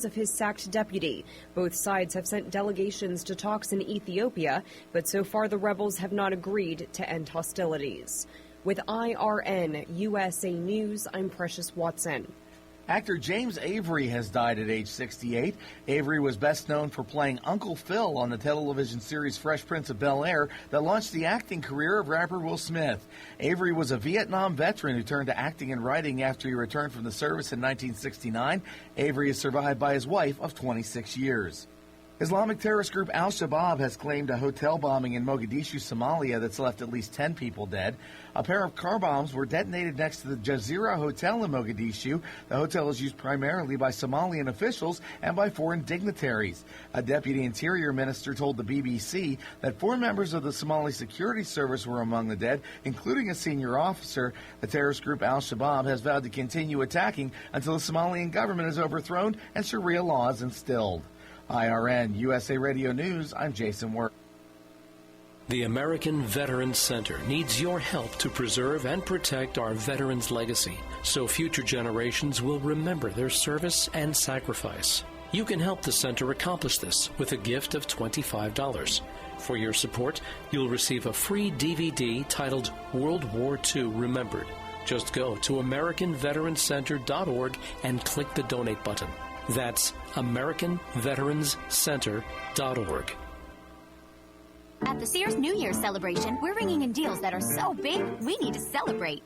because of his sacked deputy. Both sides have sent delegations to talks in Ethiopia, but so far the rebels have not agreed to end hostilities. With IRN USA News, I'm Precious Watson. Actor James Avery has died at age 68. Avery was best known for playing Uncle Phil on the television series Fresh Prince of Bel-Air that launched the acting career of rapper Will Smith. Avery was a Vietnam veteran who turned to acting and writing after he returned from the service in 1969. Avery is survived by his wife of 26 years. Islamic terrorist group Al-Shabaab has claimed a hotel bombing in Mogadishu, Somalia that's left at least 10 people dead. A pair of car bombs were detonated next to the Jazeera Hotel in Mogadishu. The hotel is used primarily by Somalian officials and by foreign dignitaries. A deputy interior minister told the BBC that 4 members of the Somali Security Service were among the dead, including a senior officer. The terrorist group Al-Shabaab has vowed to continue attacking until the Somalian government is overthrown and Sharia law is instilled. IRN USA Radio News, I'm Jason Work. The American Veterans Center needs your help to preserve and protect our veterans' legacy so future generations will remember their service and sacrifice. You can help the center accomplish this with a gift of $25. For your support, you'll receive a free DVD titled World War II Remembered. Just go to AmericanVeteransCenter.org and click the donate button. That's AmericanVeteransCenter.org. At the Sears New Year's celebration, we're ringing in deals that are so big, we need to celebrate.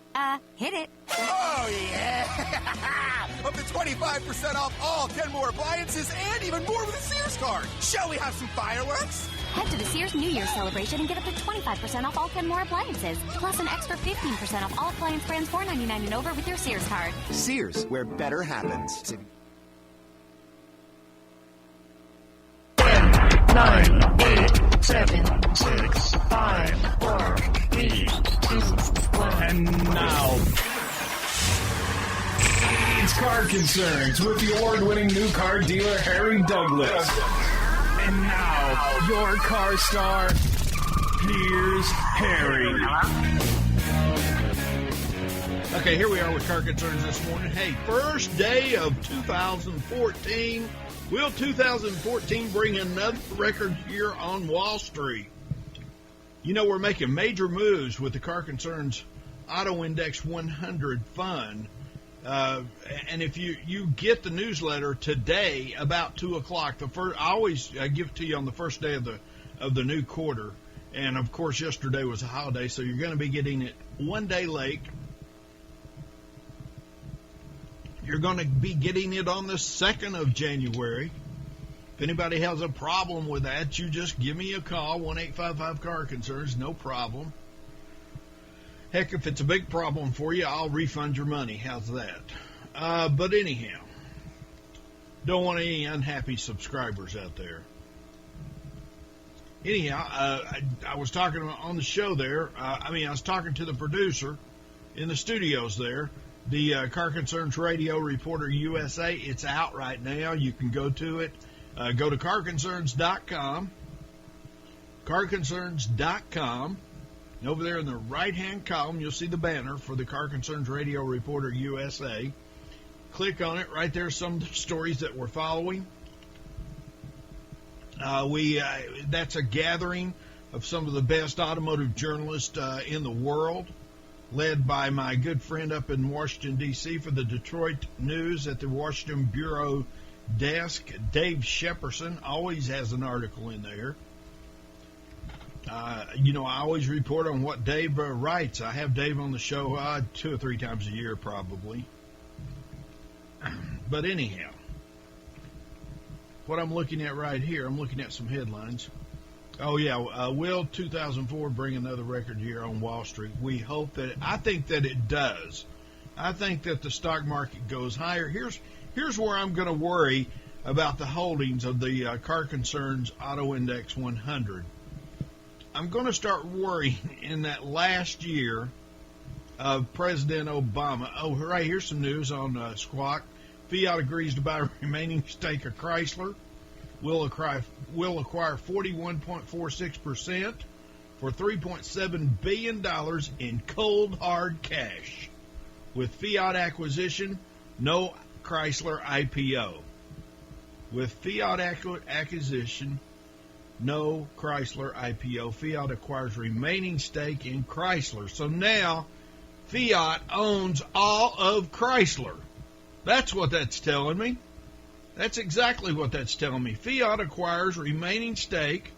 Hit it. Oh, yeah! Up to 25% off all 10 more appliances and even more with a Sears card. Shall we have some fireworks? Head to the Sears New Year's celebration and get up to 25% off all 10 more appliances, plus an extra 15% off all appliance brands $4.99 and over with your Sears card. Sears, where better happens. 9, 8, 7, 6, 5, 4, 3, 2, 1. And now, it's Car Concerns with the award-winning new car dealer, Harry Douglas. And now, your car star, here's Harry. Okay, here we are with Car Concerns this morning. Hey, first day of 2014. Will 2014 bring another record year on Wall Street? You know, we're making major moves with the Car Concerns Auto Index 100 Fund. And if you get the newsletter today about 2 o'clock, I always give it to you on the first day of the new quarter. And, of course, yesterday was a holiday, so you're going to be getting it one day late. You're going to be getting it on the 2nd of January. If anybody has a problem with that, you just give me a call, 1-855-CAR-CONCERNS, no problem. Heck, if it's a big problem for you, I'll refund your money. How's that? But anyhow, don't want any unhappy subscribers out there. Anyhow, I was talking on the show there. I was talking to the producer in the studios there. The Car Concerns Radio Reporter USA, it's out right now. You can go to it. Go to carconcerns.com, carconcerns.com, and over there in the right-hand column, you'll see the banner for the Car Concerns Radio Reporter USA. Click on it. Right there, some of the stories that we're following. That's a gathering of some of the best automotive journalists in the world, led by my good friend up in Washington, D.C. for the Detroit News at the Washington Bureau desk, Dave Shepperson. Always has an article in there. I always report on what Dave writes. I have Dave on the show 2 or 3 times a year probably. But anyhow, what I'm looking at right here, I'm looking at some headlines. Oh, yeah, will 2004 bring another record year on Wall Street? We hope that I think that it does. I think that the stock market goes higher. Here's where I'm going to worry about the holdings of the Car Concerns Auto Index 100. I'm going to start worrying in that last year of President Obama. Oh, right, here's some news on Squawk. Fiat agrees to buy remaining stake of Chrysler. Will acquire 41.46% for $3.7 billion in cold, hard cash. With Fiat acquisition, no Chrysler IPO. With Fiat acquisition, no Chrysler IPO. Fiat acquires remaining stake in Chrysler. So now Fiat owns all of Chrysler. That's what that's telling me. That's exactly what that's telling me. Fiat acquires remaining stake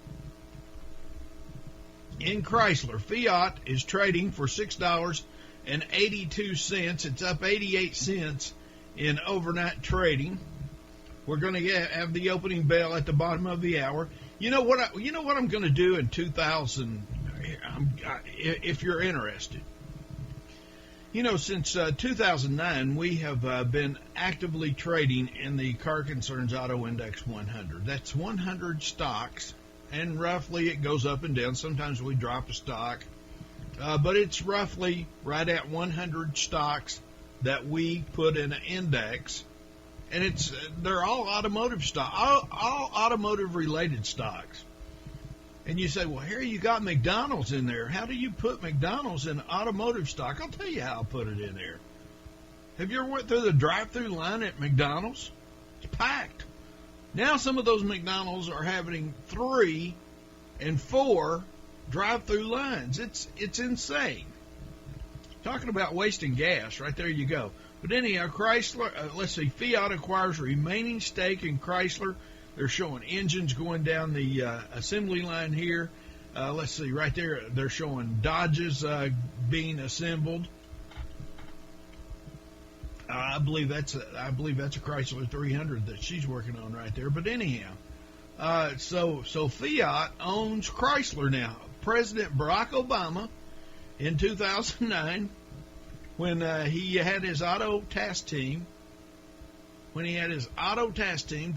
in Chrysler. Fiat is trading for $6.82. It's up 88 cents in overnight trading. We're going to have the opening bell at the bottom of the hour. You know what I'm going to do in 2000, if you're interested. Since 2009, we have been actively trading in the Car Concerns Auto Index 100. That's 100 stocks, and roughly it goes up and down. Sometimes we drop a stock, but it's roughly right at 100 stocks that we put in an index, and they're all automotive stock, all automotive related stocks. And you say, well, here you got McDonald's in there. How do you put McDonald's in automotive stock? I'll tell you how I put it in there. Have you ever went through the drive-through line at McDonald's? It's packed. Now some of those McDonald's are having 3 and 4 drive-through lines. It's insane. Talking about wasting gas, right there you go. But anyhow, Chrysler, Fiat acquires remaining stake in Chrysler. They're showing engines going down the assembly line here. Right there, they're showing Dodges being assembled. I believe that's a Chrysler 300 that she's working on right there. But anyhow, so Fiat owns Chrysler now. President Barack Obama, in 2009, when he had his auto task team,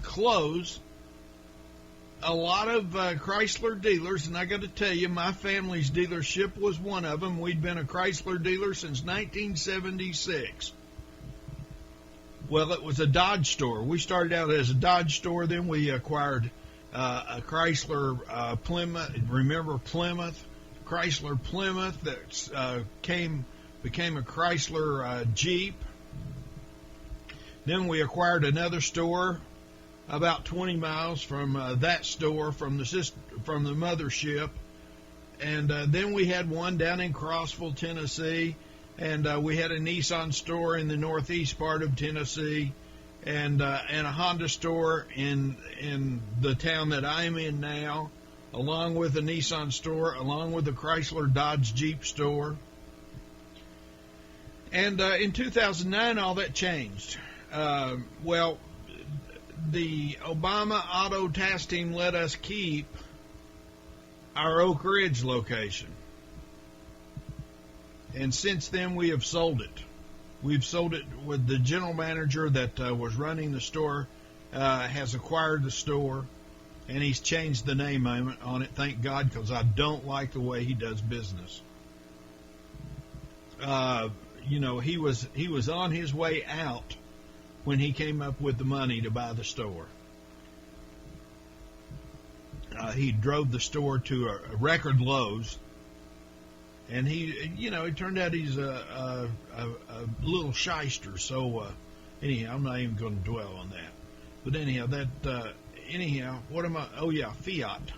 close a lot of Chrysler dealers, and I got to tell you, my family's dealership was one of them. We'd been a Chrysler dealer since 1976. Well, it was a Dodge store. We started out as a Dodge store, then we acquired a Chrysler Plymouth. Remember Plymouth? Chrysler Plymouth that became a Chrysler Jeep. Then we acquired another store about 20 miles from that store, from the mothership, and then we had one down in Crossville, Tennessee, and we had a Nissan store in the northeast part of Tennessee, and a Honda store in the town that I'm in now, along with a Nissan store, along with a Chrysler Dodge Jeep store. And in 2009, all that changed. The Obama Auto Task Team let us keep our Oak Ridge location. And since then, we have sold it. We've sold it with the general manager that was running the store, has acquired the store, and he's changed the name on it, thank God, because I don't like the way he does business. He was on his way out when he came up with the money to buy the store. He drove the store to a record lows, and it turned out he's a little shyster. So anyhow, I'm not even going to dwell on that. But anyhow, what am I? Oh yeah, Fiat.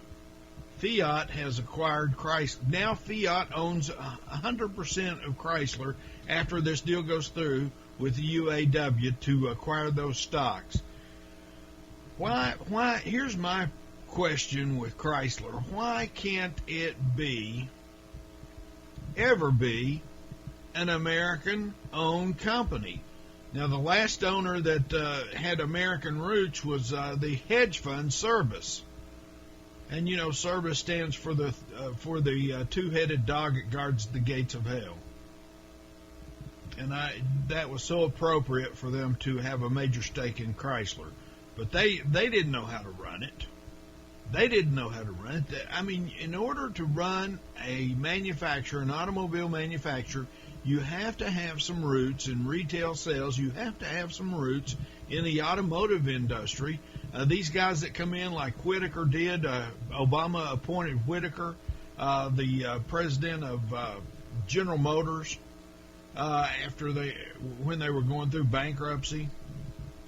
Fiat has acquired Chrysler. Now Fiat owns 100% of Chrysler after this deal goes through with the UAW to acquire those stocks. Why? Here's my question with Chrysler. Why can't it ever be an American-owned company? Now, the last owner that had American roots was the hedge fund Service. And, Service stands for the two-headed dog that guards the gates of hell. And that was so appropriate for them to have a major stake in Chrysler. But they didn't know how to run it. I mean, in order to run an automobile manufacturer, you have to have some roots in retail sales. You have to have some roots in the automotive industry. These guys that come in like Whitaker did, Obama appointed Whitaker, the president of General Motors, when they were going through bankruptcy,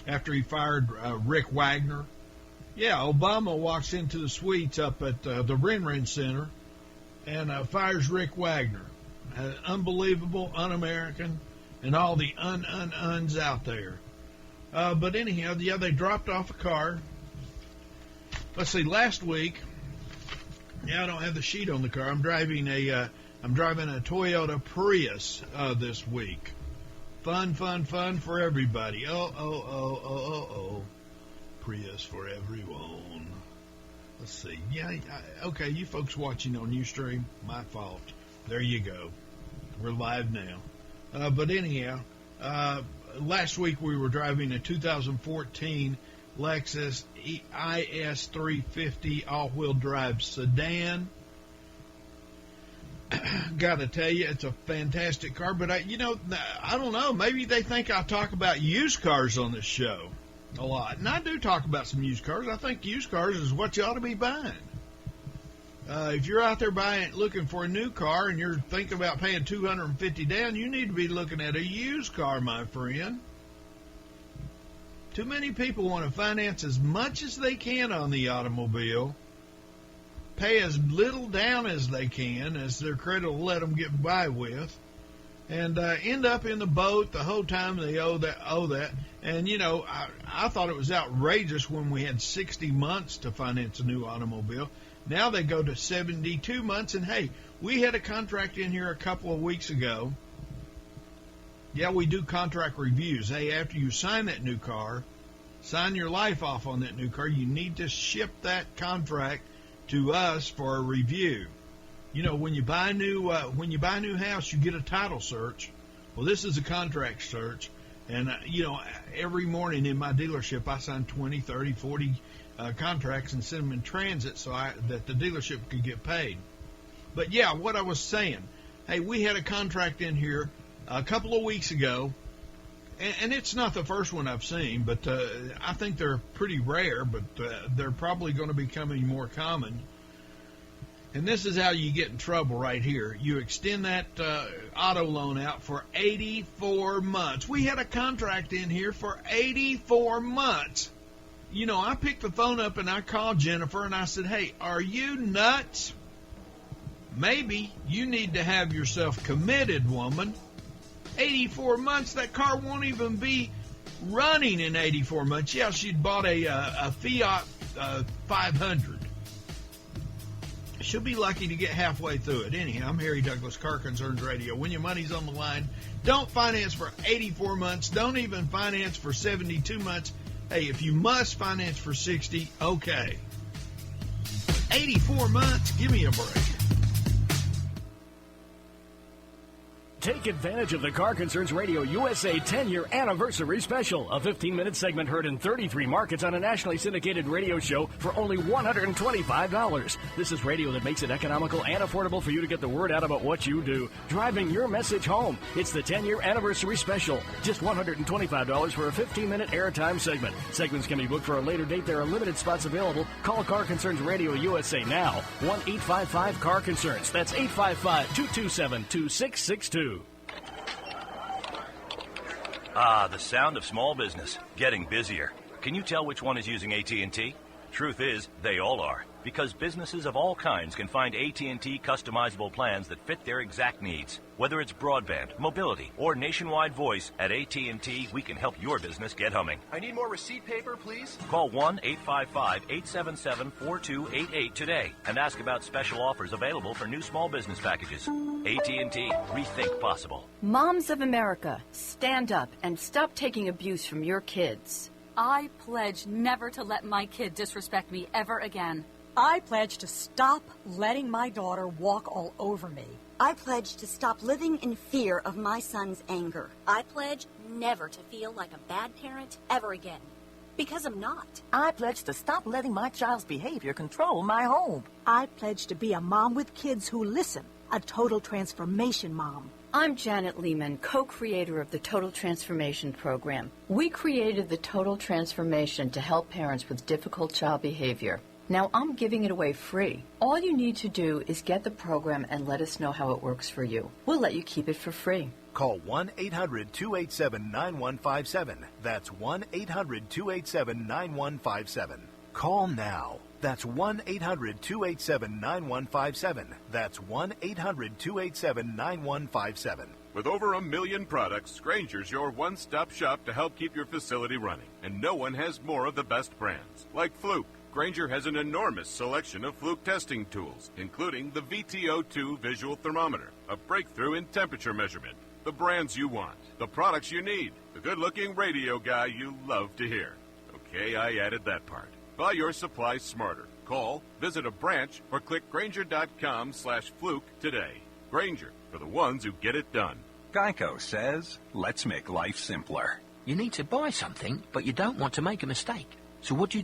after he fired Rick Wagner. Yeah, Obama walks into the suites up at the Ren-Ren Center and fires Rick Wagner. Unbelievable, un-American, and all the uns out there. But anyhow, yeah, they dropped off a car. Let's see, last week, yeah, I don't have the sheet on the car. I'm driving a Toyota Prius this week. Fun for everybody. Oh. Prius for everyone. Let's see. Yeah, okay, you folks watching on Ustream, my fault. There you go. We're live now. But anyhow, last week we were driving a 2014 Lexus IS350 all-wheel drive sedan. Got to tell you, it's a fantastic car. But, I don't know. Maybe they think I talk about used cars on this show a lot. And I do talk about some used cars. I think used cars is what you ought to be buying. If you're out there looking for a new car and you're thinking about paying $250 down, you need to be looking at a used car, my friend. Too many people want to finance as much as they can on the automobile, pay as little down as they can, as their credit will let them get by with, and end up in the boat the whole time they owe that. And, I thought it was outrageous when we had 60 months to finance a new automobile. Now they go to 72 months, and hey, we had a contract in here a couple of weeks ago. Yeah, we do contract reviews. Hey, after you sign that new car, sign your life off on that new car, you need to ship that contract to us for a review. When you buy a new house, you get a title search. Well, this is a contract search, and every morning in my dealership, I sign 20, 30, 40 contracts and send them in transit so that the dealership could get paid. But yeah, what I was saying, hey, we had a contract in here a couple of weeks ago, and it's not the first one I've seen, but I think they're pretty rare, but they're probably going to be becoming more common. And this is how you get in trouble right here. You extend that auto loan out for 84 months. We had a contract in here for 84 months. I picked the phone up and I called Jennifer and I said, hey, are you nuts? Maybe you need to have yourself committed, woman. 84 months, that car won't even be running in 84 months. Yeah, she'd bought a Fiat 500. She'll be lucky to get halfway through it. Anyhow, I'm Harry Douglas, Car Concerns Radio. When your money's on the line, don't finance for 84 months. Don't even finance for 72 months. Hey, if you must finance for 60, okay. 84 months, give me a break. Take advantage of the Car Concerns Radio USA 10-year anniversary special, a 15-minute segment heard in 33 markets on a nationally syndicated radio show for only $125. This is radio that makes it economical and affordable for you to get the word out about what you do, driving your message home. It's the 10-year anniversary special, just $125 for a 15-minute airtime segment. Segments can be booked for a later date. There are limited spots available. Call Car Concerns Radio USA now, 1-855-CAR-CONCERNS. That's 855-227-2662. Ah, the sound of small business, getting busier. Can you tell which one is using AT&T? Truth is, they all are, because businesses of all kinds can find AT&T customizable plans that fit their exact needs. Whether it's broadband, mobility, or nationwide voice, at AT&T, we can help your business get humming. I need more receipt paper, please. Call 1-855-877-4288 today and ask about special offers available for new small business packages. AT&T, rethink possible. Moms of America, stand up and stop taking abuse from your kids. I pledge never to let my kid disrespect me ever again. I pledge to stop letting my daughter walk all over me. I pledge to stop living in fear of my son's anger. I pledge never to feel like a bad parent ever again, because I'm not. I pledge to stop letting my child's behavior control my home. I pledge to be a mom with kids who listen, a total transformation mom. I'm Janet Lehman, co-creator of the Total Transformation Program. We created the Total Transformation to help parents with difficult child behavior. Now I'm giving it away free. All you need to do is get the program and let us know how it works for you. We'll let you keep it for free. Call 1-800-287-9157. That's 1-800-287-9157. Call now. That's 1-800-287-9157. That's 1-800-287-9157. With over 1 million products, Grainger's your one-stop shop to help keep your facility running. And no one has more of the best brands. Like Fluke, Grainger has an enormous selection of Fluke testing tools, including the VTO2 visual thermometer, a breakthrough in temperature measurement. The brands you want, the products you need, the good-looking radio guy you love to hear. Okay, I added that part. Buy your supplies smarter. Call, visit a branch, or click Grainger.com/Fluke today. Grainger, for the ones who get it done. Geico says, let's make life simpler. You need to buy something, but you don't want to make a mistake. So what do?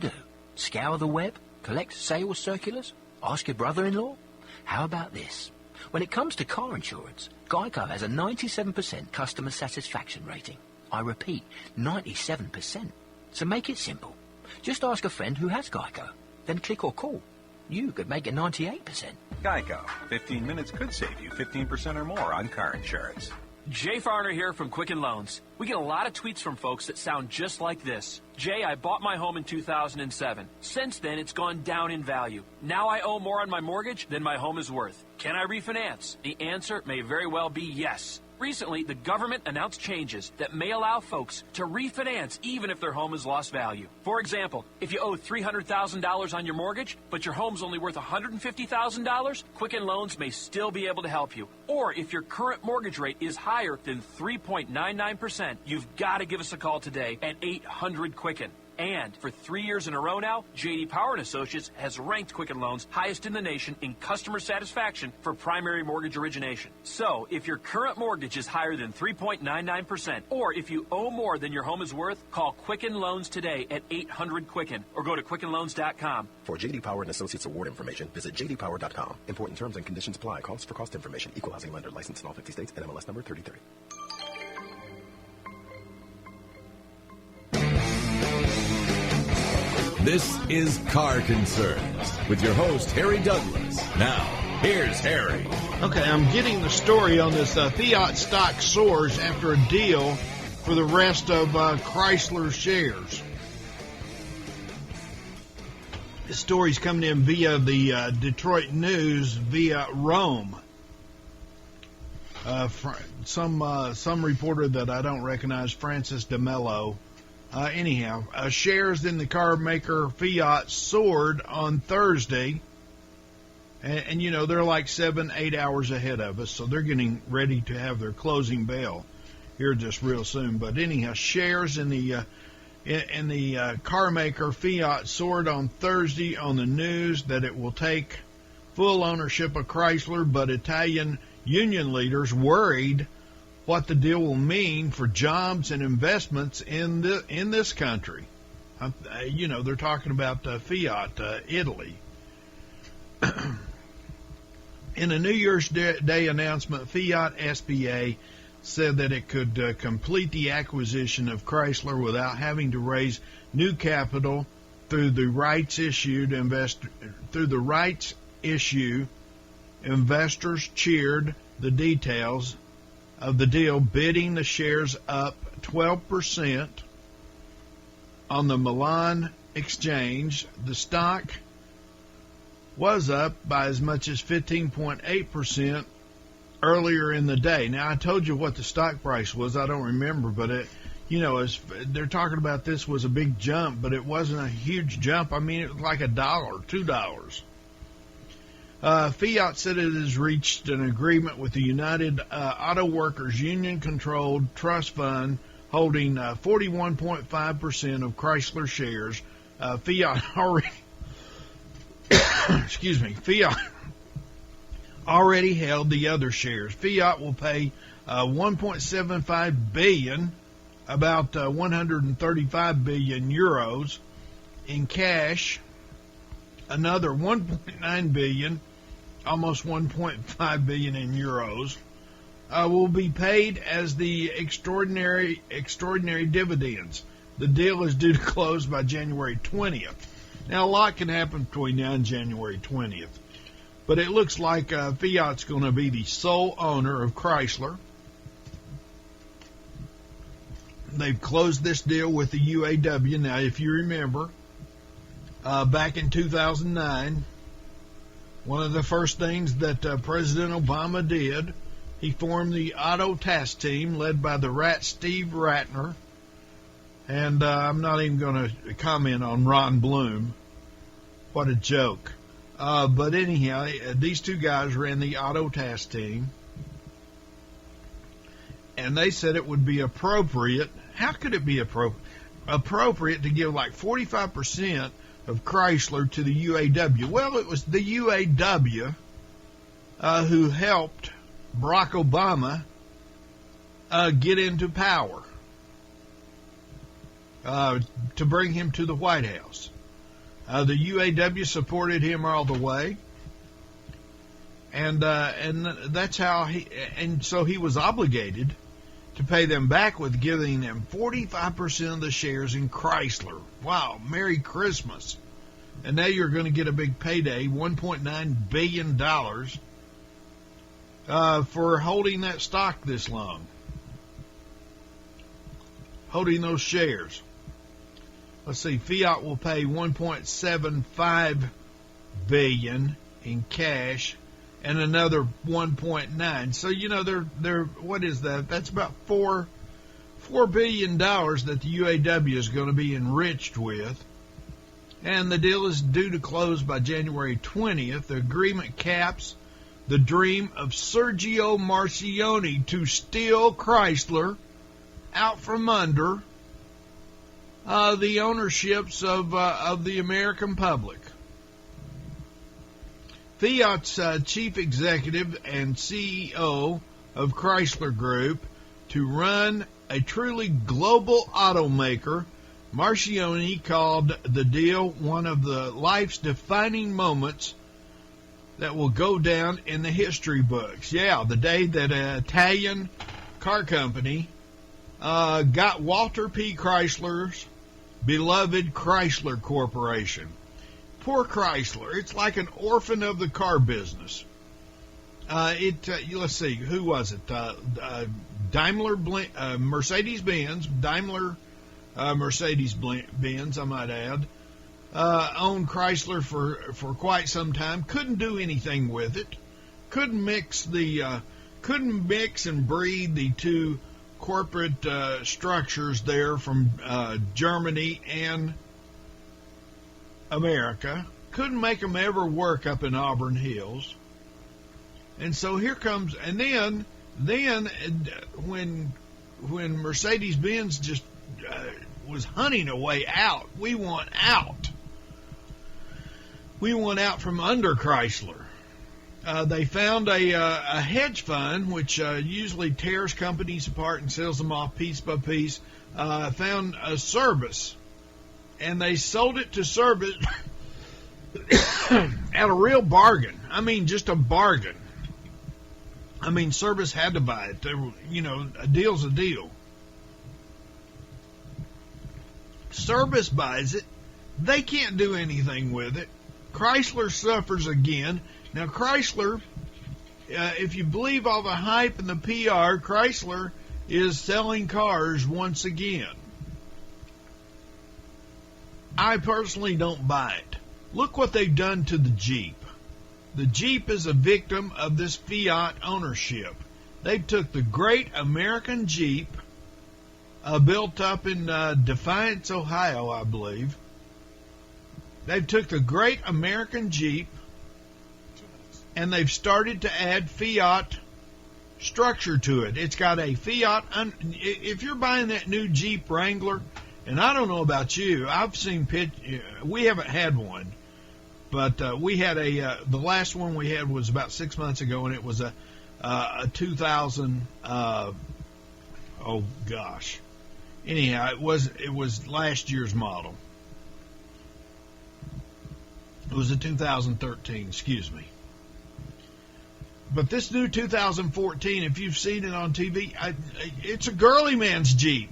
Scour the web? Collect sales circulars? Ask your brother-in-law? How about this? When it comes to car insurance, Geico has a 97% customer satisfaction rating. I repeat, 97%. So make it simple. Just ask a friend who has Geico. Then click or call. You could make it 98%. Geico. 15 minutes could save you 15% or more on car insurance. Jay Farner here from Quicken Loans. We get a lot of tweets from folks that sound just like this. Jay, I bought my home in 2007. Since then, it's gone down in value. Now I owe more on my mortgage than my home is worth. Can I refinance? The answer may very well be yes. Recently, the government announced changes that may allow folks to refinance even if their home has lost value. For example, if you owe $300,000 on your mortgage, but your home's only worth $150,000, Quicken Loans may still be able to help you. Or if your current mortgage rate is higher than 3.99%, you've got to give us a call today at 800-QUICKEN. And for 3 years in a row now, J.D. Power & Associates has ranked Quicken Loans highest in the nation in customer satisfaction for primary mortgage origination. So, if your current mortgage is higher than 3.99%, or if you owe more than your home is worth, call Quicken Loans today at 800-QUICKEN or go to QuickenLoans.com. For J.D. Power & Associates award information, visit jdpower.com. Important terms and conditions apply. Calls for cost information. Equal housing lender. Licensed in all 50 states. NMLS number 3030. This is Car Concerns with your host, Harry Douglas. Now, here's Harry. Okay, I'm getting the story on this. Fiat stock soars after a deal for the rest of Chrysler shares. This story's coming in via the Detroit News via Rome. Some reporter that I don't recognize, Francis DeMello. Shares in the car maker Fiat soared on Thursday. And you know, they're like 7-8 hours ahead of us, so they're getting ready to have their closing bell here just real soon. But anyhow, shares in the car maker Fiat soared on Thursday on the news that it will take full ownership of Chrysler, but Italian union leaders worried what the deal will mean for jobs and investments in this country. You know, they're talking about Fiat, Italy. In a New Year's Day announcement, Fiat SPA said that it could complete the acquisition of Chrysler without having to raise new capital through the rights issue. Investors cheered the details of the deal, bidding the shares up 12% on the Milan exchange. The stock was up by as much as 15.8% earlier in the day. Now, I told you what the stock price was. I don't remember, but they're talking about this was a big jump, but it wasn't a huge jump. I mean, it was like $1, $2. Fiat said it has reached an agreement with the United Auto Workers Union-controlled trust fund holding 41.5% of Chrysler shares. Fiat already held the other shares. Fiat will pay $1.75 billion, about 135 billion euros in cash. Another 1.9 billion, almost 1.5 billion in euros, will be paid as the extraordinary dividends. The deal is due to close by January 20th. Now, a lot can happen between now and January 20th, but it looks like Fiat's going to be the sole owner of Chrysler. They've closed this deal with the UAW. Now, if you remember, back in 2009. One of the first things that President Obama did, he formed the Auto Task Team led by the rat Steve Ratner. And I'm not even going to comment on Ron Bloom. What a joke. But anyhow, these two guys ran the Auto Task Team. And they said it would be appropriate. How could it be appropriate to give like 45% of Chrysler to the UAW? Well, it was the UAW who helped Barack Obama get into power, to bring him to the White House. The UAW supported him all the way, and that's how so he was obligated to pay them back with giving them 45% of the shares in Chrysler. Wow, Merry Christmas. And now you're going to get a big payday, $1.9 billion, for holding that stock this long. Holding those shares. Let's see, Fiat will pay $1.75 billion in cash and another 1.9. So, you know, they're what is that? That's about $4 billion that the UAW is going to be enriched with. And the deal is due to close by January 20th. The agreement caps the dream of Sergio Marchionne to steal Chrysler out from under the ownerships of the American public. Fiat's chief executive and CEO of Chrysler Group to run a truly global automaker, Marchionne called the deal one of the life's defining moments that will go down in the history books. Yeah, the day that an Italian car company got Walter P. Chrysler's beloved Chrysler Corporation. Poor Chrysler. It's like an orphan of the car business. Let's see, who was it? Mercedes-Benz, Daimler Mercedes-Benz, I might add, owned Chrysler for quite some time. Couldn't do anything with it. Couldn't mix and breed the two corporate structures there from Germany and America. Couldn't make them ever work up in Auburn Hills. And so here comes, and then when Mercedes-Benz just was hunting a way out, we want out. We want out from under Chrysler. They found a hedge fund, which usually tears companies apart and sells them off piece by piece, found a Service, and they sold it to Service at a real bargain. I mean, just a bargain. I mean, Service had to buy it. A deal's a deal. Service buys it. They can't do anything with it. Chrysler suffers again. Now, Chrysler, if you believe all the hype and the PR, Chrysler is selling cars once again. I personally don't buy it. Look what they've done to the Jeep. The Jeep is a victim of this Fiat ownership. They took the Great American Jeep, built up in Defiance, Ohio, I believe. They took the Great American Jeep, and they've started to add Fiat structure to it. It's got a Fiat. If you're buying that new Jeep Wrangler, and I don't know about you, I've seen we haven't had one, but we had the last one we had was about 6 months ago, and it was a 2000. Oh gosh. Anyhow, it was last year's model. It was a 2013. Excuse me. But this new 2014, if you've seen it on TV, it's a girly man's Jeep.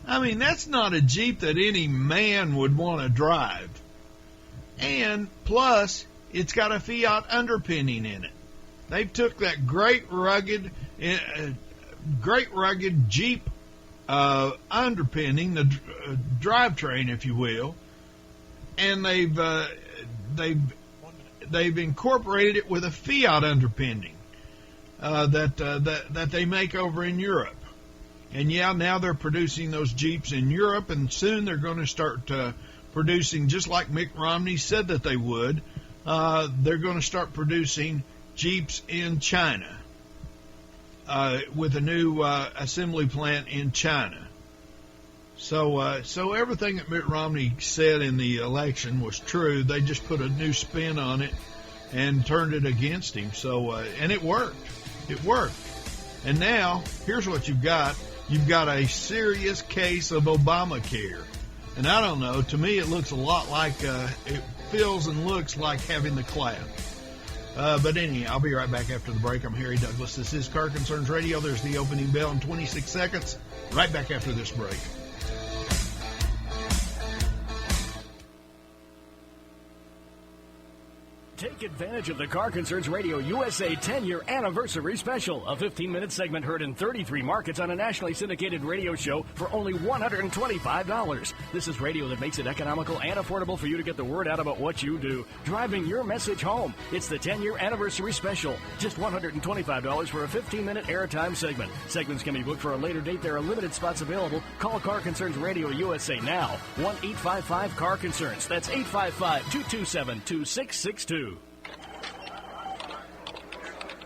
I mean, that's not a Jeep that any man would want to drive. And plus, it's got a Fiat underpinning in it. They took that great rugged Jeep underpinning, the drivetrain, if you will, and they've incorporated it with a Fiat underpinning that they make over in Europe. And now they're producing those Jeeps in Europe, and soon they're going to start producing, just like Mitt Romney said that they would. They're going to start producing Jeeps in China with a new assembly plant in China. So everything that Mitt Romney said in the election was true. They just put a new spin on it and turned it against him. And it worked. It worked. And now, here's what you've got. You've got a serious case of Obamacare. And I don't know, to me it looks a lot like, it feels and looks like having the clap. But anyhow, I'll be right back after the break. I'm Harry Douglas. This is Car Concerns Radio. There's the opening bell in 26 seconds. Right back after this break. Take advantage of the Car Concerns Radio USA 10-year anniversary special, a 15-minute segment heard in 33 markets on a nationally syndicated radio show for only $125. This is radio that makes it economical and affordable for you to get the word out about what you do, driving your message home. It's the 10-year anniversary special, just $125 for a 15-minute airtime segment. Segments can be booked for a later date. There are limited spots available. Call Car Concerns Radio USA now, 1-855-CAR-CONCERNS. That's 855-227-2662.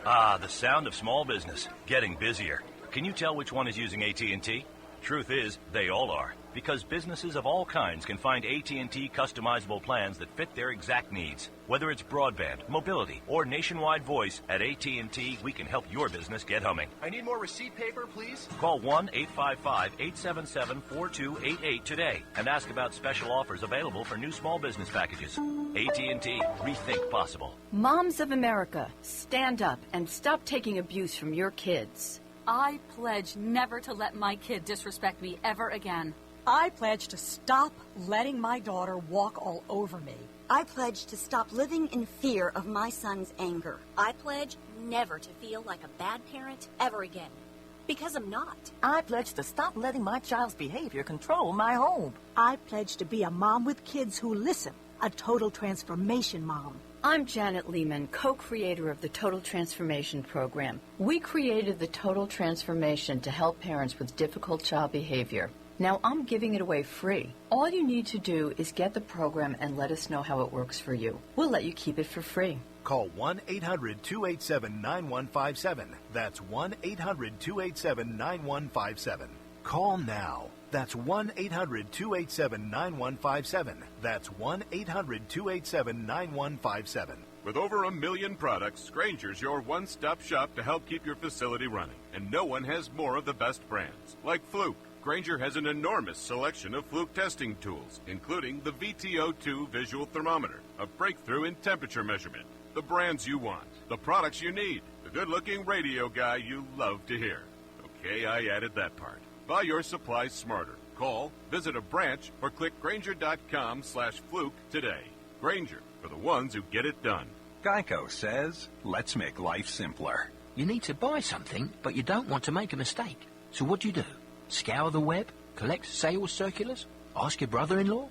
Ah, the sound of small business, getting busier. Can you tell which one is using AT&T? Truth is, they all are, because businesses of all kinds can find AT&T customizable plans that fit their exact needs. Whether it's broadband, mobility, or nationwide voice, at AT&T, we can help your business get humming. I need more receipt paper, please. Call 1-855-877-4288 today and ask about special offers available for new small business packages. AT&T, rethink possible. Moms of America, stand up and stop taking abuse from your kids. I pledge never to let my kid disrespect me ever again. I pledge to stop letting my daughter walk all over me. I pledge to stop living in fear of my son's anger. I pledge never to feel like a bad parent ever again. Because I'm not. I pledge to stop letting my child's behavior control my home. I pledge to be a mom with kids who listen, a total transformation mom. I'm Janet Lehman, co-creator of the Total Transformation Program. We created the Total Transformation to help parents with difficult child behavior. Now I'm giving it away free. All you need to do is get the program and let us know how it works for you. We'll let you keep it for free. Call 1-800-287-9157. That's 1-800-287-9157. Call now. That's 1-800-287-9157. That's 1-800-287-9157. With over 1 million products, Grainger's your one-stop shop to help keep your facility running. And no one has more of the best brands. Like Fluke, Grainger has an enormous selection of Fluke testing tools, including the VTO2 visual thermometer, a breakthrough in temperature measurement. The brands you want, the products you need, the good-looking radio guy you love to hear. Okay, I added that part. Buy your supplies smarter. Call, visit a branch, or click Grainger.com/Fluke today. Grainger, for the ones who get it done. Geico says, let's make life simpler. You need to buy something, but you don't want to make a mistake. So what do? Scour the web? Collect sales circulars? Ask your brother-in-law?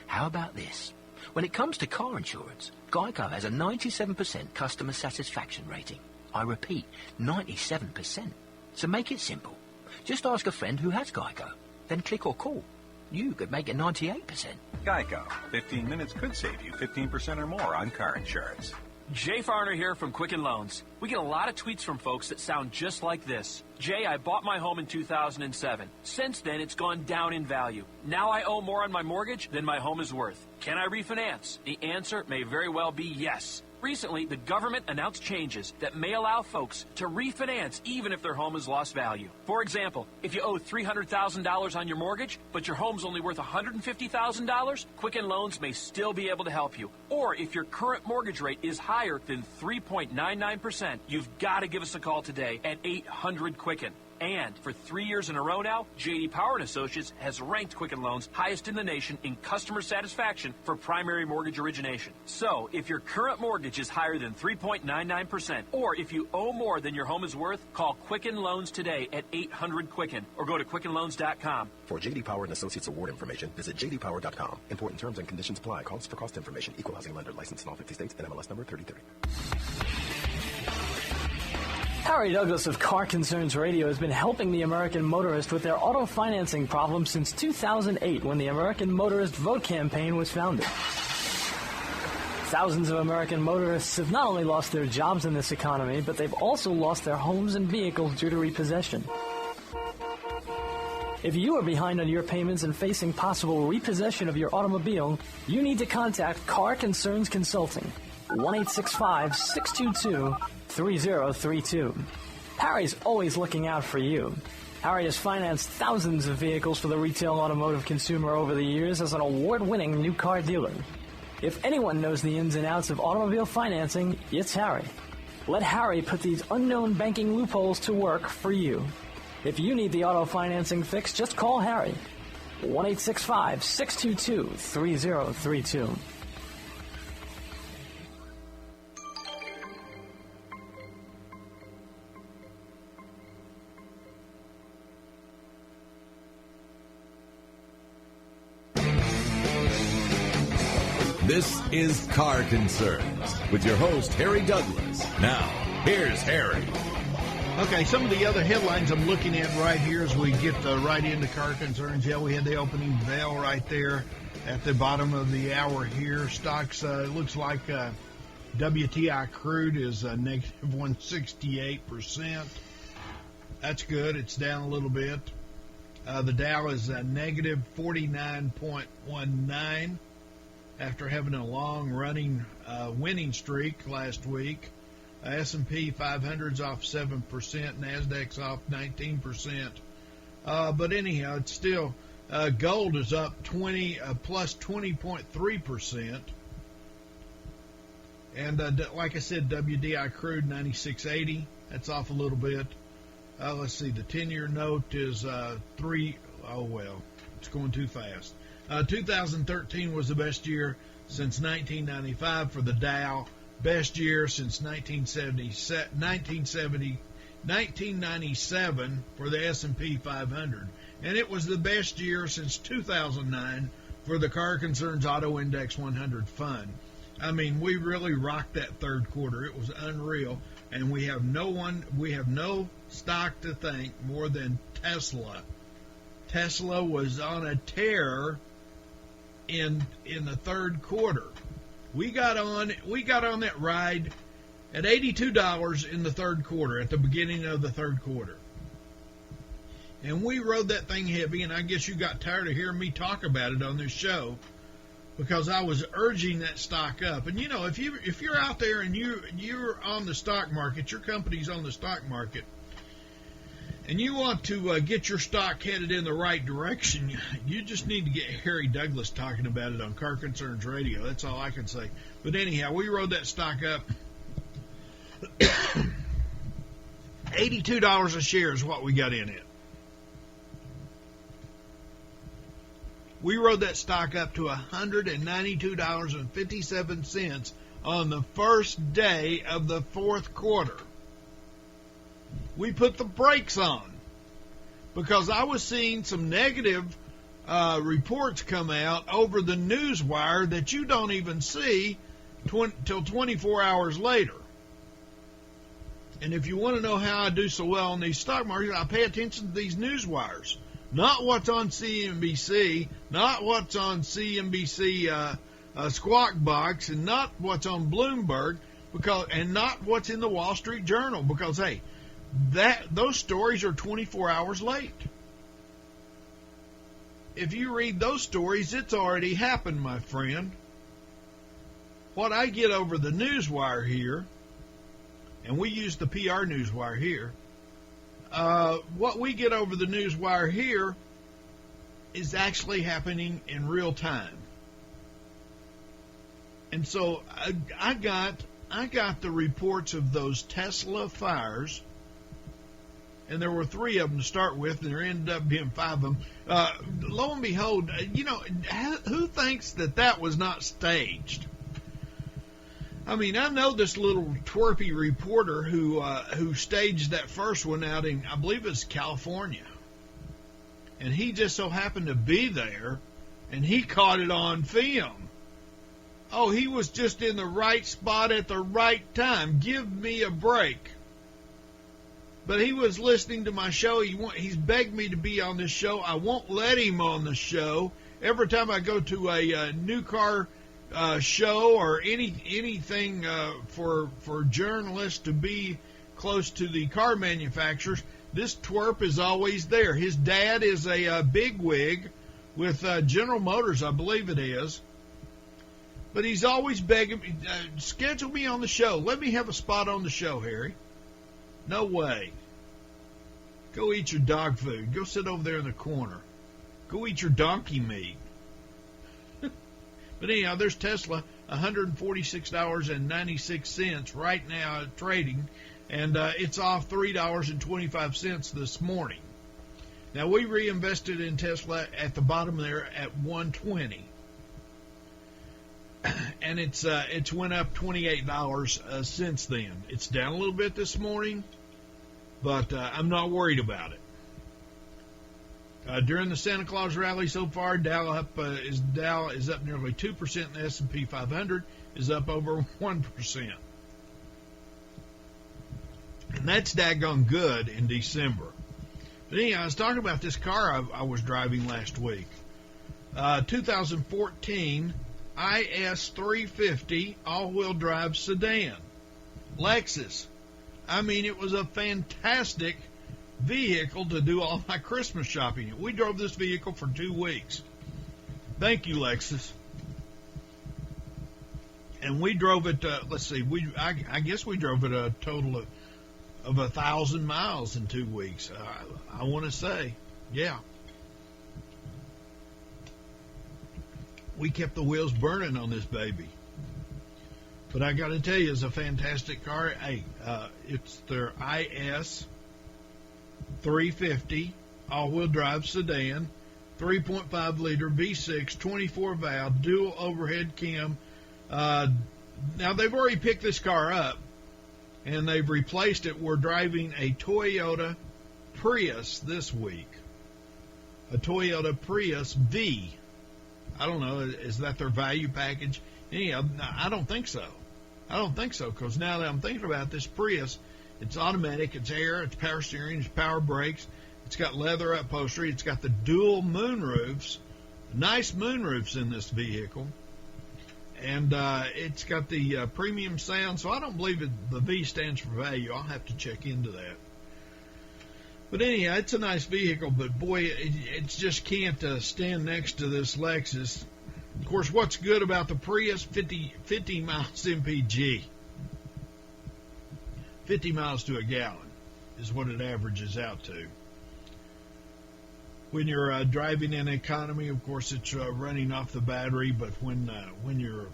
How about this? When it comes to car insurance, Geico has a 97% customer satisfaction rating. I repeat, 97%. So make it simple. Just ask a friend who has Geico. Then click or call. You could make it 98%. Geico. 15 minutes could save you 15% or more on car insurance. Jay Farner here from Quicken Loans. We get a lot of tweets from folks that sound just like this. Jay, I bought my home in 2007. Since then, it's gone down in value. Now I owe more on my mortgage than my home is worth. Can I refinance? The answer may very well be yes. Recently, the government announced changes that may allow folks to refinance even if their home has lost value. For example, if you owe $300,000 on your mortgage, but your home's only worth $150,000, Quicken Loans may still be able to help you. Or if your current mortgage rate is higher than 3.99%, you've got to give us a call today at 800-QUICKEN. And for 3 years in a row now, J.D. Power & Associates has ranked Quicken Loans highest in the nation in customer satisfaction for primary mortgage origination. So, if your current mortgage is higher than 3.99%, or if you owe more than your home is worth, call Quicken Loans today at 800-QUICKEN or go to QuickenLoans.com. For J.D. Power & Associates award information, visit jdpower.com. Important terms and conditions apply. Calls for cost information. Equal housing lender. Licensed in all 50 states. NMLS number 3030. Harry Douglas of Car Concerns Radio has been helping the American motorist with their auto financing problems since 2008, when the American Motorist Vote Campaign was founded. Thousands of American motorists have not only lost their jobs in this economy, but they've also lost their homes and vehicles due to repossession. If you are behind on your payments and facing possible repossession of your automobile, you need to contact Car Concerns Consulting, 1-865-622-3032. Harry's always looking out for you. Harry has financed thousands of vehicles for the retail automotive consumer over the years as an award-winning new car dealer. If anyone knows the ins and outs of automobile financing, it's Harry. Let Harry put these unknown banking loopholes to work for you. If you need the auto financing fix, just call Harry. 1-865-622-3032. This is Car Concerns with your host, Harry Douglas. Now, here's Harry. Okay, some of the other headlines I'm looking at right here as we get right into Car Concerns. Yeah, we had the opening bell right there at the bottom of the hour here. Stocks, it looks like WTI crude is negative 168%. That's good. It's down a little bit. The Dow is negative 49.19 after having a long-running winning streak last week. S&P 500's off 7%, NASDAQ's off 19%. But anyhow, it's still, gold is up plus 20.3%. And like I said, WTI crude 96.80. That's off a little bit. Let's see, the 10-year note is it's going too fast. 2013 was the best year since 1995 for the Dow. Best year since 1997 for the S&P 500. And it was the best year since 2009 for the Car Concerns Auto Index 100 Fund. I mean, we really rocked that third quarter. It was unreal. And we have no stock to thank more than Tesla. Tesla was on a tear in the third quarter. We got on that ride at $82 in the third quarter, at the beginning of the third quarter. And we rode that thing heavy, and I guess you got tired of hearing me talk about it on this show because I was urging that stock up. And, you know, if you're out there and you're on the stock market, your company's on the stock market, and you want to get your stock headed in the right direction, you just need to get Harry Douglas talking about it on Car Concerns Radio. That's all I can say. But anyhow, we rode that stock up. $82 a share is what we got in it. We rode that stock up to $192.57 on the first day of the fourth quarter. We put the brakes on because I was seeing some negative reports come out over the news wire that you don't even see till 24 hours later. And if you want to know how I do so well on these stock markets, I pay attention to these news wires, not what's on CNBC, not what's on CNBC Squawk Box, and not what's on Bloomberg, and not what's in the Wall Street Journal, because hey, those stories are 24 hours late. If you read those stories, it's already happened, my friend. What I get over the newswire here, and we use the PR newswire here, what we get over the newswire here is actually happening in real time. And so I got the reports of those Tesla fires and there were 3 of them to start with, and there ended up being 5 of them. Lo and behold, who thinks that was not staged? I mean, I know this little twerpy reporter who staged that first one out in, I believe it's California. And he just so happened to be there, and he caught it on film. Oh, he was just in the right spot at the right time. Give me a break. But he was listening to my show. He's begged me to be on this show. I won't let him on the show. Every time I go to a new car show or anything for journalists to be close to the car manufacturers, this twerp is always there. His dad is a bigwig with General Motors, I believe it is. But he's always begging me, schedule me on the show. Let me have a spot on the show, Harry. No way. Go eat your dog food. Go sit over there in the corner. Go eat your donkey meat. But anyhow, there's Tesla, $146.96 right now trading, and it's off $3.25 this morning. Now, we reinvested in Tesla at the bottom there at $120. And it's went up $28 since then. It's down a little bit this morning, but I'm not worried about it. During the Santa Claus rally so far, Dow is up nearly 2%, and the S&P 500 is up over 1%. And that's daggone good in December. But anyhow, I was talking about this car I was driving last week. 2014 IS350 all-wheel drive sedan. Lexus. I mean, it was a fantastic vehicle to do all my Christmas shopping in. We drove this vehicle for 2 weeks. Thank you, Lexus. And we drove it, I guess we drove it a total of 1,000 miles in 2 weeks. I want to say, yeah. We kept the wheels burning on this baby. But I got to tell you, it's a fantastic car. Hey, it's their IS350 all-wheel drive sedan, 3.5 liter V6, 24 valve, dual overhead cam. Now they've already picked this car up, and they've replaced it. We're driving a Toyota Prius this week, a Toyota PriusV. I don't know, is that their value package? Anyhow, I don't think so. Because now that I'm thinking about this Prius, it's automatic, it's air, it's power steering, it's power brakes, it's got leather upholstery, it's got the dual moonroofs, nice moonroofs in this vehicle, and it's got the premium sound, so I don't believe the V stands for value. I'll have to check into that. But anyhow, it's a nice vehicle, but boy, it just can't stand next to this Lexus. Of course, what's good about the Prius? 50 miles MPG. 50 miles to a gallon is what it averages out to. When you're driving in economy, of course, it's running off the battery, but when you're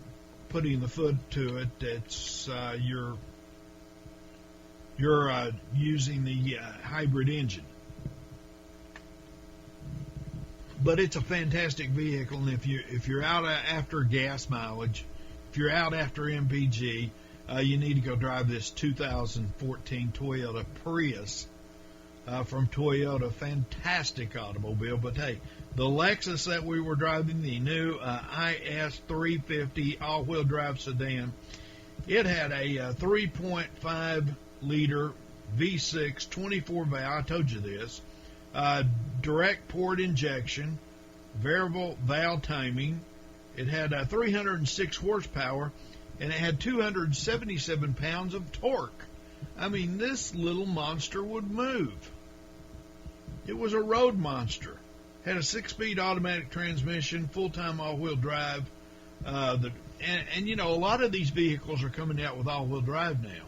putting the foot to it, it's you're using the hybrid engine. But it's a fantastic vehicle, and if you're out after gas mileage, if you're out after MPG, you need to go drive this 2014 Toyota Prius from Toyota. Fantastic automobile. But hey, the Lexus that we were driving, the new IS350 all-wheel drive sedan, it had a 3.5 liter V6 24 valve. I told you this. Direct port injection, variable valve timing. It had 306 horsepower, and it had 277 pounds of torque. I mean, this little monster would move. It was a road monster. Had a 6-speed automatic transmission, full-time all-wheel drive. And you know, a lot of these vehicles are coming out with all-wheel drive now.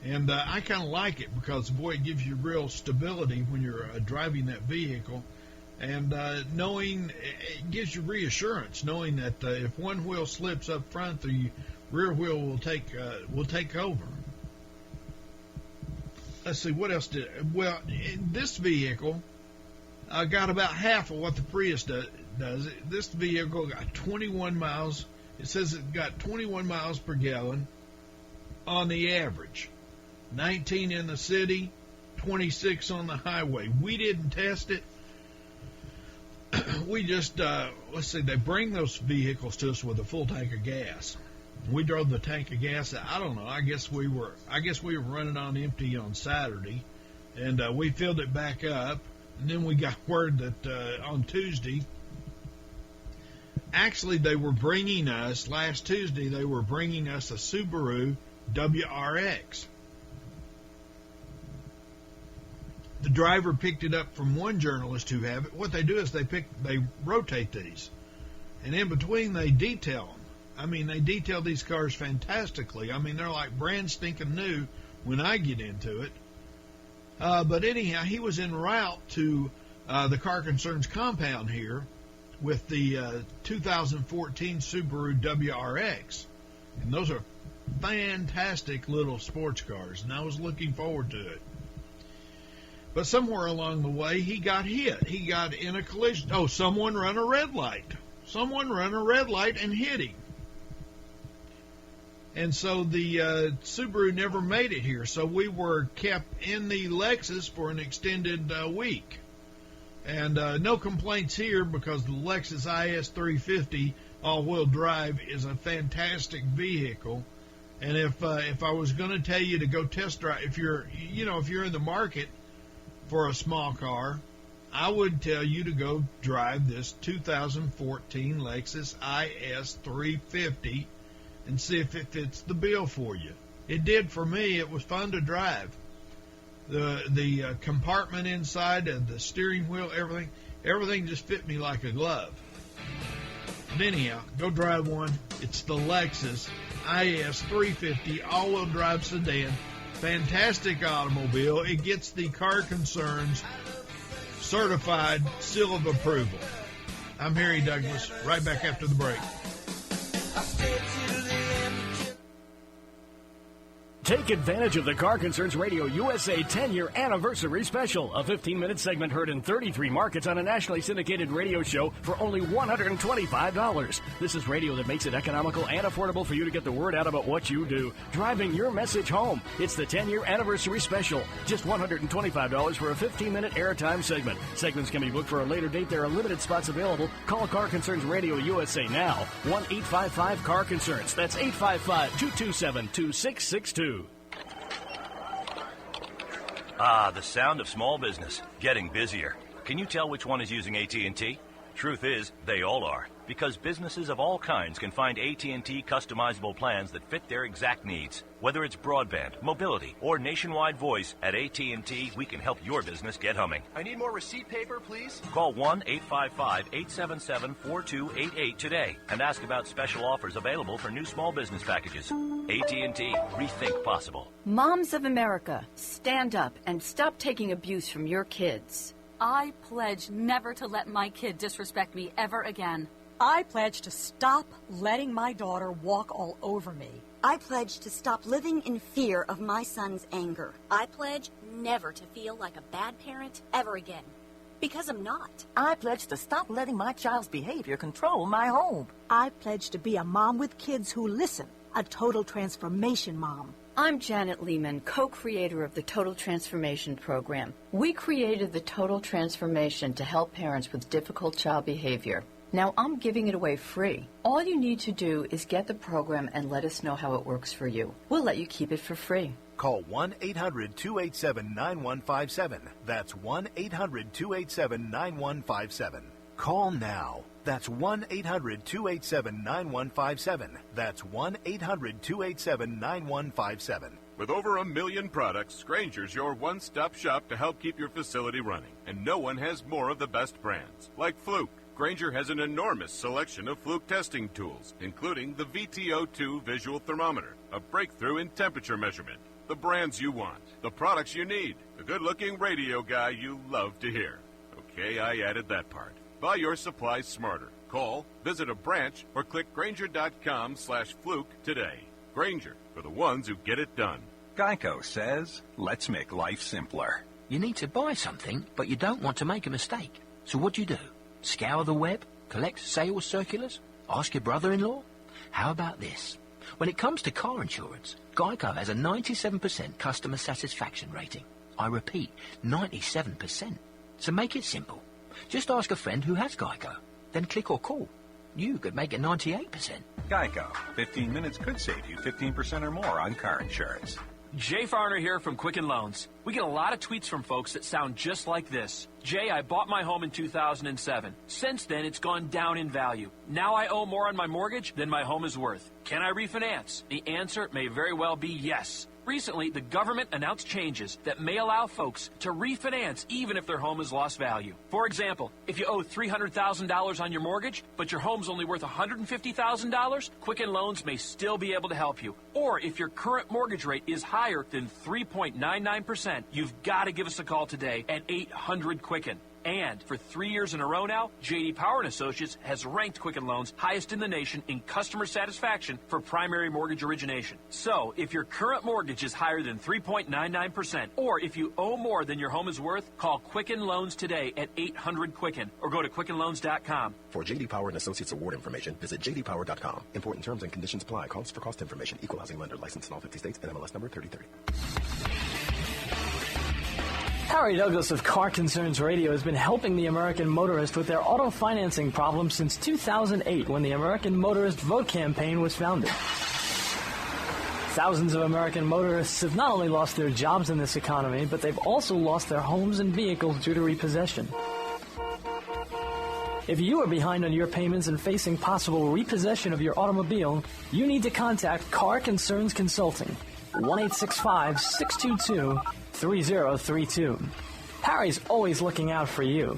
And I kind of like it because, boy, it gives you real stability when you're driving that vehicle. And knowing, it gives you reassurance, knowing that if one wheel slips up front, the rear wheel will take over. let's see, what else well, this vehicle got about half of what the Prius does. This vehicle got 21 miles. It says it got 21 miles per gallon on the average. 19 in the city, 26 on the highway. We didn't test it. We just, let's see, they bring those vehicles to us with a full tank of gas. We drove the tank of gas. I don't know. I guess we were running on empty on Saturday, and we filled it back up. And then we got word that on Tuesday, actually they were bringing us, last Tuesday, they were bringing us a Subaru WRX. The driver picked it up from one journalist who have it. What they do is they rotate these, and in between they detail them. I mean, they detail these cars fantastically. I mean, they're like brand stinking new when I get into it. But anyhow, he was en route to the Car Concerns compound here with the 2014 Subaru WRX. And those are fantastic little sports cars, and I was looking forward to it. But somewhere along the way, he got hit. He got in a collision. Oh, someone ran a red light. Someone ran a red light and hit him. And so the Subaru never made it here. So we were kept in the Lexus for an extended week. And no complaints here because the Lexus IS350 all-wheel drive is a fantastic vehicle. And if I was going to tell you to go test drive, if you're in the market for a small car, I would tell you to go drive this 2014 Lexus IS350 and see if it fits the bill for you. It did for me. It was fun to drive. The compartment inside and the steering wheel, everything just fit me like a glove. But anyhow, go drive one. It's the Lexus IS350 all-wheel drive sedan. Fantastic automobile. It gets the Car Concerns certified seal of approval. I'm Harry Douglas. Right back after the break. Take advantage of the Car Concerns Radio USA 10-year anniversary special, a 15-minute segment heard in 33 markets on a nationally syndicated radio show for only $125. This is radio that makes it economical and affordable for you to get the word out about what you do, driving your message home. It's the 10-year anniversary special, just $125 for a 15-minute airtime segment. Segments can be booked for a later date. There are limited spots available. Call Car Concerns Radio USA now, 1-855-CAR-CONCERNS. That's 855-227-2662. Ah, the sound of small business, getting busier. Can you tell which one is using AT&T? Truth is, they all are, because businesses of all kinds can find AT&T customizable plans that fit their exact needs. Whether it's broadband, mobility, or nationwide voice, at AT&T, we can help your business get humming. I need more receipt paper, please. Call 1-855-877-4288 today and ask about special offers available for new small business packages. AT&T, rethink possible. Moms of America, stand up and stop taking abuse from your kids. I pledge never to let my kid disrespect me ever again. I pledge to stop letting my daughter walk all over me. I pledge to stop living in fear of my son's anger. I pledge never to feel like a bad parent ever again. Because I'm not. I pledge to stop letting my child's behavior control my home. I pledge to be a mom with kids who listen, a total transformation mom. I'm Janet Lehman, co-creator of the Total Transformation Program. We created the Total Transformation to help parents with difficult child behavior. Now I'm giving it away free. All you need to do is get the program and let us know how it works for you. We'll let you keep it for free. Call 1-800-287-9157. That's 1-800-287-9157. Call now. That's 1-800-287-9157. That's 1-800-287-9157. With over 1 million products, Grainger's your one-stop shop to help keep your facility running. And no one has more of the best brands. Like Fluke, Grainger has an enormous selection of Fluke testing tools, including the VTO2 visual thermometer, a breakthrough in temperature measurement. The brands you want, the products you need, the good-looking radio guy you love to hear. Okay, I added that part. Buy your supplies smarter. Call, visit a branch, or click Grainger.com/Fluke today. Grainger, for the ones who get it done. Geico says, let's make life simpler. You need to buy something, but you don't want to make a mistake. So what do? Scour the web? Collect sales circulars? Ask your brother-in-law? How about this? When it comes to car insurance, Geico has a 97% customer satisfaction rating. I repeat, 97%. So make it simple. Just ask a friend who has Geico. Then click or call. You could make it 98%. Geico. 15 minutes could save you 15% or more on car insurance. Jay Farner here from Quicken Loans. We get a lot of tweets from folks that sound just like this. Jay, I bought my home in 2007. Since then, it's gone down in value. Now I owe more on my mortgage than my home is worth. Can I refinance? The answer may very well be yes. Recently, the government announced changes that may allow folks to refinance even if their home has lost value. For example, if you owe $300,000 on your mortgage, but your home's only worth $150,000, Quicken Loans may still be able to help you. Or if your current mortgage rate is higher than 3.99%, you've got to give us a call today at 800-QUICKEN. And for 3 years in a row now, J.D. Power & Associates has ranked Quicken Loans highest in the nation in customer satisfaction for primary mortgage origination. So, if your current mortgage is higher than 3.99%, or if you owe more than your home is worth, call Quicken Loans today at 800-QUICKEN or go to QuickenLoans.com. For J.D. Power & Associates award information, visit jdpower.com. Important terms and conditions apply. Calls for cost information. Equal housing lender. Licensed in all 50 states. NMLS number 3030. Harry Douglas of Car Concerns Radio has been helping the American Motorist with their auto financing problems since 2008 when the American Motorist Vote Campaign was founded. Thousands of American motorists have not only lost their jobs in this economy, but they've also lost their homes and vehicles due to repossession. If you are behind on your payments and facing possible repossession of your automobile, you need to contact Car Concerns Consulting, 1-865-622-3032. Harry's always looking out for you.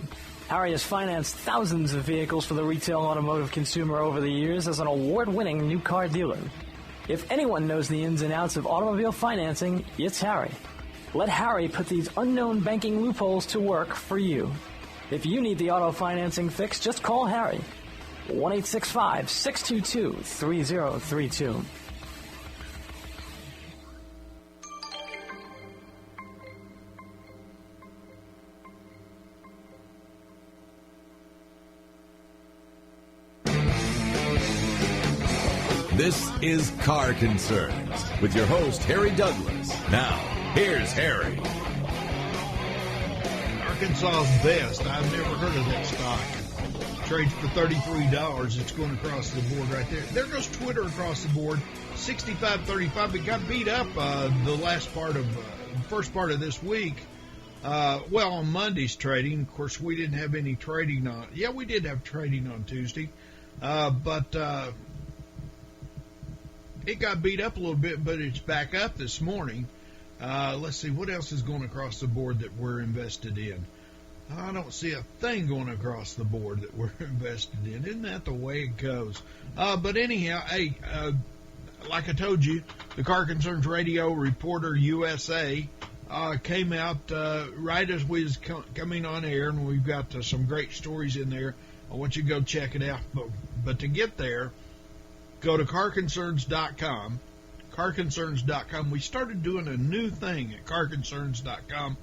Harry has financed thousands of vehicles for the retail automotive consumer over the years as an award-winning new car dealer. If anyone knows the ins and outs of automobile financing, it's Harry. Let Harry put these unknown banking loopholes to work for you. If you need the auto financing fix, just call Harry. 1-865-622-3032. This is Car Concerns with your host, Harry Douglas. Now, here's Harry. Arkansas's best. I've never heard of that stock. Trades for $33. It's going across the board right there. There goes Twitter across the board. 65.35. It got beat up the first part of this week. On Monday's trading. Of course, we didn't have any trading on. Yeah, we did have trading on Tuesday. But it got beat up a little bit, but it's back up this morning. Let's see, what else is going across the board that we're invested in? I don't see a thing going across the board that we're invested in. Isn't that the way it goes? But anyhow, hey, like I told you, the Car Concerns Radio Reporter USA came out right as we was coming on air, and we've got some great stories in there. I want you to go check it out. But to get there, go to carconcerns.com. Carconcerns.com. We started doing a new thing at carconcerns.com,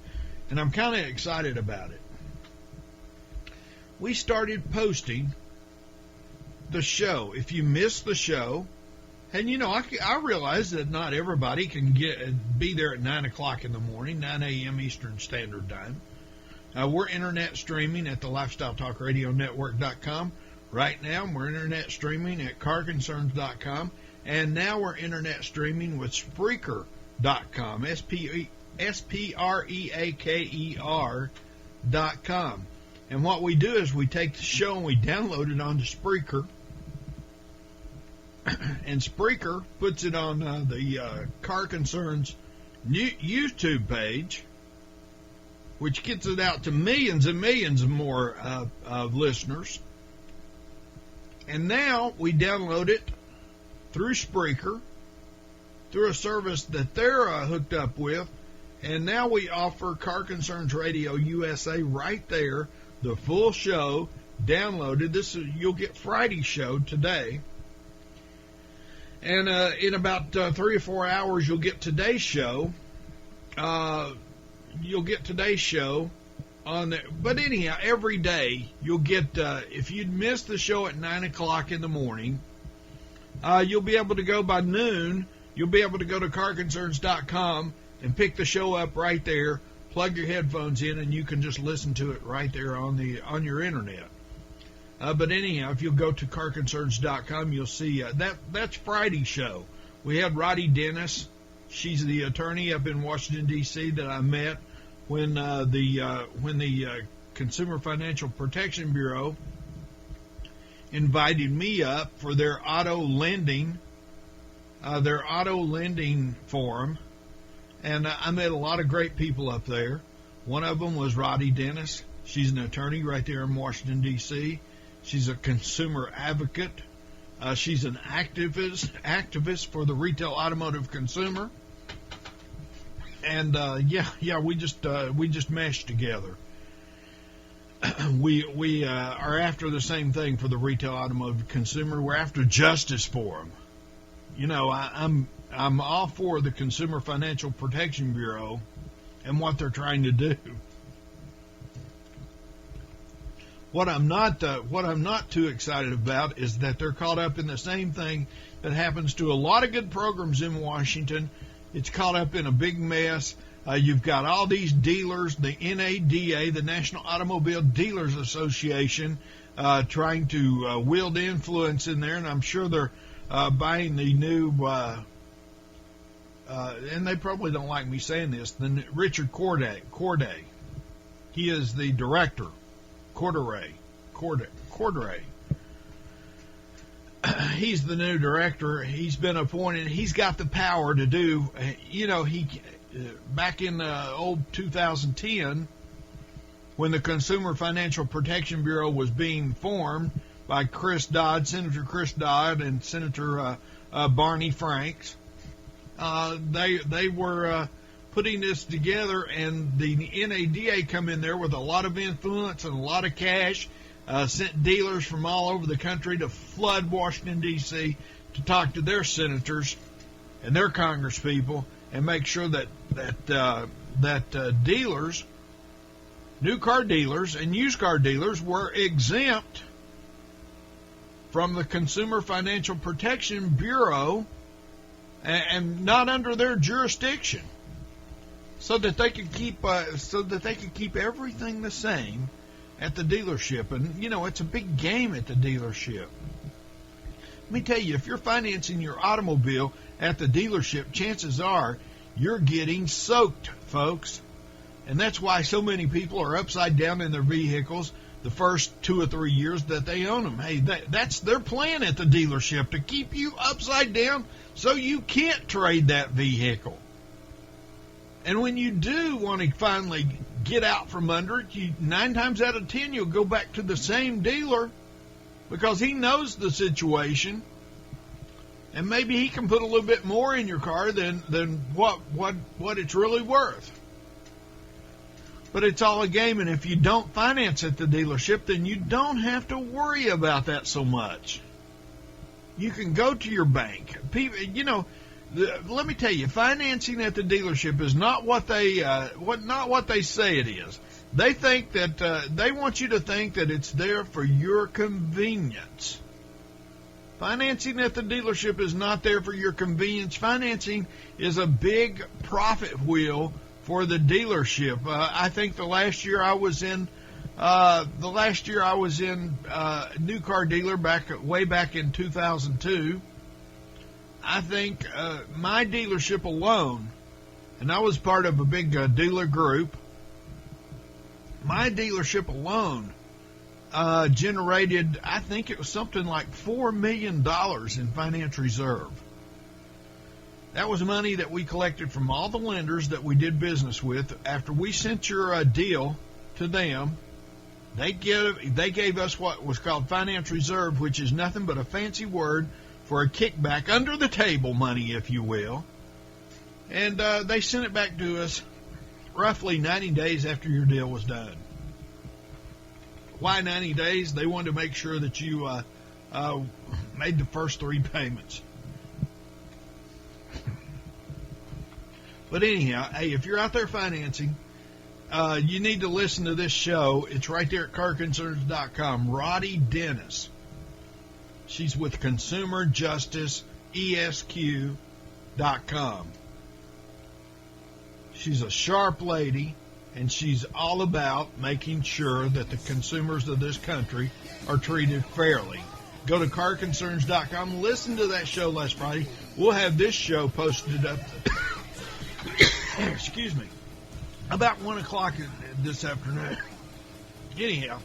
and I'm kind of excited about it. We started posting the show. If you missed the show, and I realize that not everybody can be there at 9 o'clock in the morning, 9 a.m. Eastern Standard Time. We're internet streaming at the LifestyleTalkRadioNetwork.com. Right now, we're internet streaming at carconcerns.com, and now we're internet streaming with Spreaker.com, Spreaker.com. And what we do is we take the show and we download it onto Spreaker, and Spreaker puts it on the Car Concerns YouTube page, which gets it out to millions and millions more listeners. And now we download it through Spreaker, through a service that they're hooked up with, and now we offer Car Concerns Radio USA right there, the full show downloaded. You'll get Friday's show today, And in about 3 or 4 hours, you'll get today's show. On there. But anyhow, every day you'll get, if you'd missed the show at 9 o'clock in the morning, you'll be able to go by noon. You'll be able to go to carconcerns.com and pick the show up right there, plug your headphones in, and you can just listen to it right there on your internet. But anyhow, if you'll go to carconcerns.com, you'll see that's Friday's show. We had Roddy Dennis. She's the attorney up in Washington, D.C. that I met when the Consumer Financial Protection Bureau invited me up for their auto lending forum, and I met a lot of great people up there. One of them was Roddy Dennis. She's an attorney right there in Washington, D.C. She's a consumer advocate. She's an activist for the retail automotive consumer. And we just meshed together. We are after the same thing for the retail automotive consumer. We're after justice for them. You know, I'm all for the Consumer Financial Protection Bureau and what they're trying to do. What I'm not too excited about is that they're caught up in the same thing that happens to a lot of good programs in Washington. It's caught up in a big mess. You've got all these dealers, the NADA, the National Automobile Dealers Association, trying to wield influence in there, and I'm sure they're buying the new, and they probably don't like me saying this, the Richard Corday. He is the director. Corday. He's the new director. He's been appointed. He's got the power to do, back in old 2010, when the Consumer Financial Protection Bureau was being formed by Senator Chris Dodd and Senator Barney Franks, they were putting this together, and the NADA come in there with a lot of influence and a lot of cash, sent dealers from all over the country to flood Washington, D.C. to talk to their senators and their congresspeople and make sure that dealers, new car dealers and used car dealers, were exempt from the Consumer Financial Protection Bureau and not under their jurisdiction, so that they could keep everything the same at the dealership. And it's a big game at the dealership. Let me tell you, if you're financing your automobile at the dealership, chances are you're getting soaked, folks. And that's why so many people are upside down in their vehicles the first 2 or 3 years that they own them. Hey, that's their plan at the dealership, to keep you upside down so you can't trade that vehicle. And when you do want to finally get out from under it, 9 times out of 10 you'll go back to the same dealer because he knows the situation, and maybe he can put a little bit more in your car than what it's really worth. But it's all a game, and if you don't finance at the dealership, then you don't have to worry about that so much. You can go to your bank. People, let me tell you, financing at the dealership is not what they say it is. They think that they want you to think that it's there for your convenience. Financing at the dealership is not there for your convenience. Financing is a big profit wheel for the dealership. I think the last year I was in a new car dealer way back in 2002. I think my dealership alone, and I was part of a big dealer group, my dealership alone generated, I think it was something like $4 million in finance reserve. That was money that we collected from all the lenders that we did business with. After we sent your deal to them, they gave us what was called finance reserve, which is nothing but a fancy word for a kickback, under the table money, if you will. And they sent it back to us roughly 90 days after your deal was done. Why 90 days? They wanted to make sure that you made the first 3 payments. But anyhow, hey, if you're out there financing, you need to listen to this show. It's right there at carconcerns.com. Roddy Dennis. She's with Consumer Justice ESQ.com. She's a sharp lady, and she's all about making sure that the consumers of this country are treated fairly. Go to carconcerns.com. Listen to that show last Friday. We'll have this show posted up, excuse me, about 1 o'clock this afternoon. Anyhow,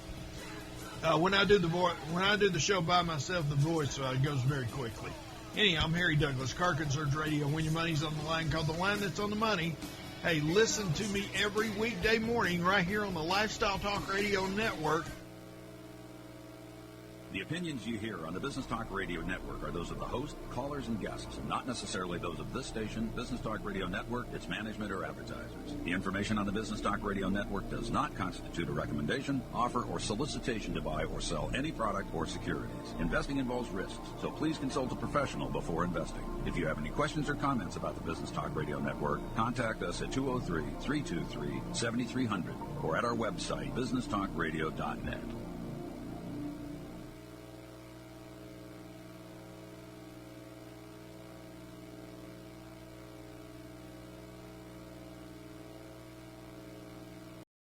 when I do the show by myself, the voice goes very quickly. Anyhow, I'm Harry Douglas, Car Concerns Radio. When your money's on the line, call the line that's on the money. Hey, listen to me every weekday morning right here on the Lifestyle Talk Radio Network. The opinions you hear on the Business Talk Radio Network are those of the host, callers, and guests, and not necessarily those of this station, Business Talk Radio Network, its management, or advertisers. The information on the Business Talk Radio Network does not constitute a recommendation, offer, or solicitation to buy or sell any product or securities. Investing involves risks, so please consult a professional before investing. If you have any questions or comments about the Business Talk Radio Network, contact us at 203-323-7300 or at our website, businesstalkradio.net.